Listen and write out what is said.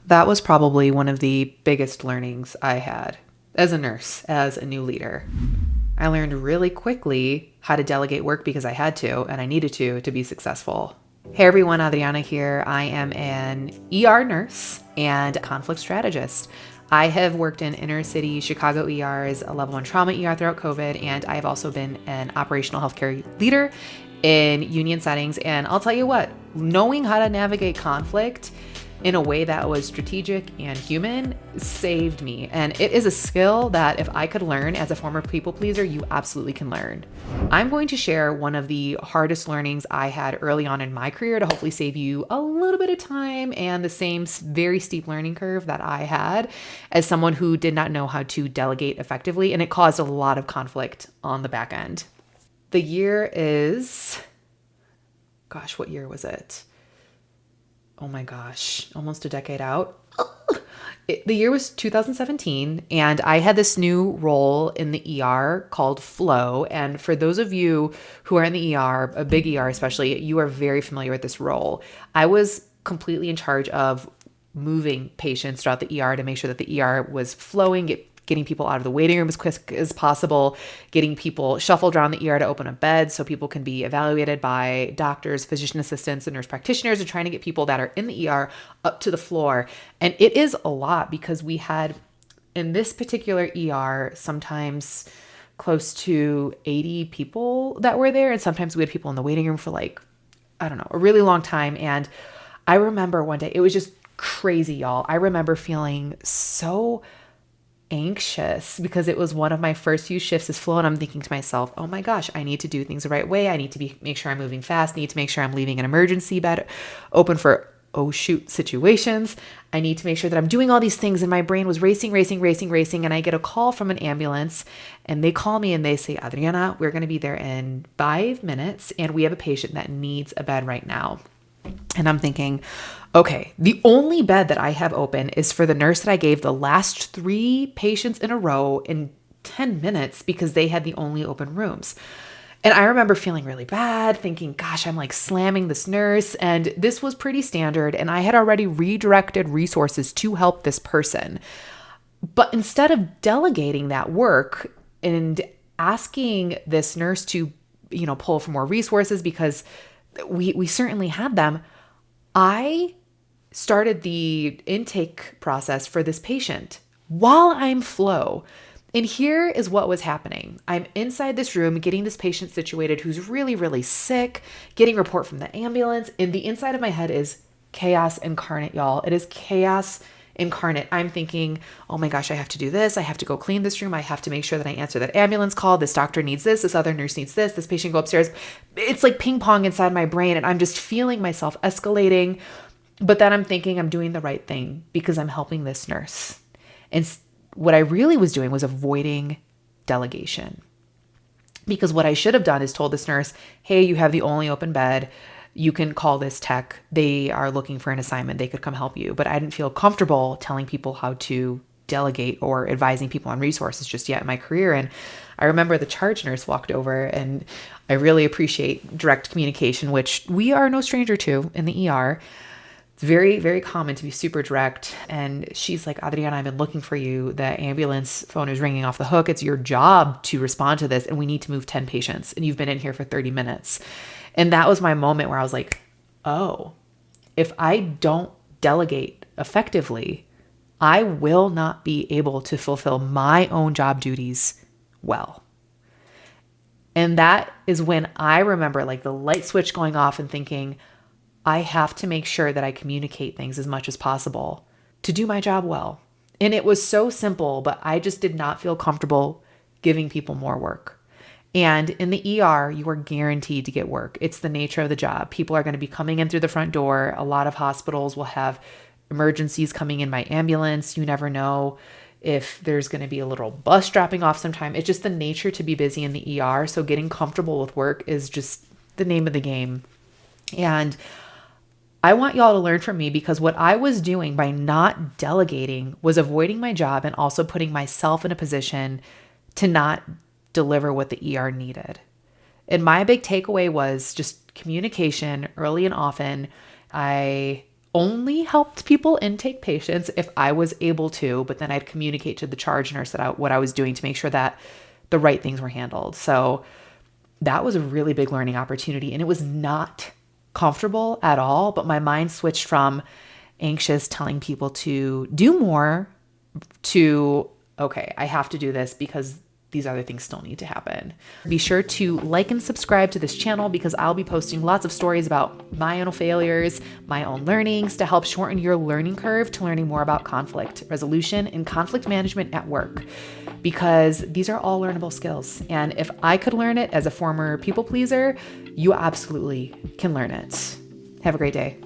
That was probably one of the biggest learnings I had as a nurse, as a new leader. I learned really quickly how to delegate work because I had to and I needed to be successful. Hey everyone, Adrianna here. I am an ER nurse and conflict strategist. I have worked in inner city Chicago ERs, a level 1 trauma ER throughout COVID, and I have also been an operational healthcare leader in union settings. And I'll tell you what, knowing how to navigate conflict in a way that was strategic and human saved me. And it is a skill that if I could learn as a former people pleaser, you absolutely can learn. I'm going to share one of the hardest learnings I had early on in my career to hopefully save you a little bit of time and the same very steep learning curve that I had as someone who did not know how to delegate effectively. And it caused a lot of conflict on the back end. The year is, gosh, what year was it? Oh my gosh, almost a decade out. The year was 2017, and I had this new role in the ER called Flow. And for those of you who are in the ER, a big ER especially, you are very familiar with this role. I was completely in charge of moving patients throughout the ER to make sure that the ER was flowing, getting people out of the waiting room as quick as possible, getting people shuffled around the ER to open a bed so people can be evaluated by doctors, physician assistants, and nurse practitioners, and trying to get people that are in the ER up to the floor. And it is a lot because we had, in this particular ER, sometimes close to 80 people that were there. And sometimes we had people in the waiting room for a really long time. And I remember one day, it was just crazy, y'all. I remember feeling so anxious because it was one of my first few shifts as Flow, and I'm thinking to myself, oh my gosh, I need to do things the right way. I need to make sure I'm moving fast. I need to make sure I'm leaving an emergency bed open for oh shoot situations. I need to make sure that I'm doing all these things, and my brain was racing. And I get a call from an ambulance, and they call me and they say, Adrianna, we're going to be there in 5 minutes, and we have a patient that needs a bed right now. And I'm thinking, okay, the only bed that I have open is for the nurse that I gave the last 3 patients in a row in 10 minutes because they had the only open rooms. And I remember feeling really bad, thinking, gosh, I'm like slamming this nurse. And this was pretty standard. And I had already redirected resources to help this person. But instead of delegating that work and asking this nurse to, pull for more resources because we certainly had them, I started the intake process for this patient while I'm Flow. And here is what was happening. I'm inside this room getting this patient situated who's really, really sick, getting report from the ambulance. And the inside of my head is chaos incarnate, y'all. It is chaos incarnate. I'm thinking, oh my gosh, I have to do this. I have to go clean this room. I have to make sure that I answer that ambulance call. This doctor needs this other nurse needs this patient go upstairs. It's like ping pong inside my brain, and I'm just feeling myself escalating. But then I'm thinking I'm doing the right thing because I'm helping this nurse. And what I really was doing was avoiding delegation. Because what I should have done is told this nurse, hey, you have the only open bed. You can call this tech. They are looking for an assignment. They could come help you. But I didn't feel comfortable telling people how to delegate or advising people on resources just yet in my career. And I remember the charge nurse walked over, and I really appreciate direct communication, which we are no stranger to in the ER. It's very, very common to be super direct. And she's like, Adrianna, I've been looking for you. The ambulance phone is ringing off the hook. It's your job to respond to this. And we need to move 10 patients. And you've been in here for 30 minutes. And that was my moment where I was like, oh, if I don't delegate effectively, I will not be able to fulfill my own job duties well. And that is when I remember like the light switch going off and thinking, I have to make sure that I communicate things as much as possible to do my job well. And it was so simple, but I just did not feel comfortable giving people more work. And in the ER, you are guaranteed to get work. It's the nature of the job. People are going to be coming in through the front door. A lot of hospitals will have emergencies coming in by ambulance. You never know if there's going to be a little bus dropping off sometime. It's just the nature to be busy in the ER. So getting comfortable with work is just the name of the game. And I want y'all to learn from me because what I was doing by not delegating was avoiding my job and also putting myself in a position to not deliver what the ER needed. And my big takeaway was just communication early and often. I only helped people intake patients if I was able to, but then I'd communicate to the charge nurse what I was doing to make sure that the right things were handled. So that was a really big learning opportunity, and it was not comfortable at all, but my mind switched from anxious telling people to do more to, okay, I have to do this because these other things still need to happen. Be sure to like and subscribe to this channel because I'll be posting lots of stories about my own failures, my own learnings to help shorten your learning curve to learning more about conflict resolution and conflict management at work, because these are all learnable skills. And if I could learn it as a former people pleaser, you absolutely can learn it. Have a great day.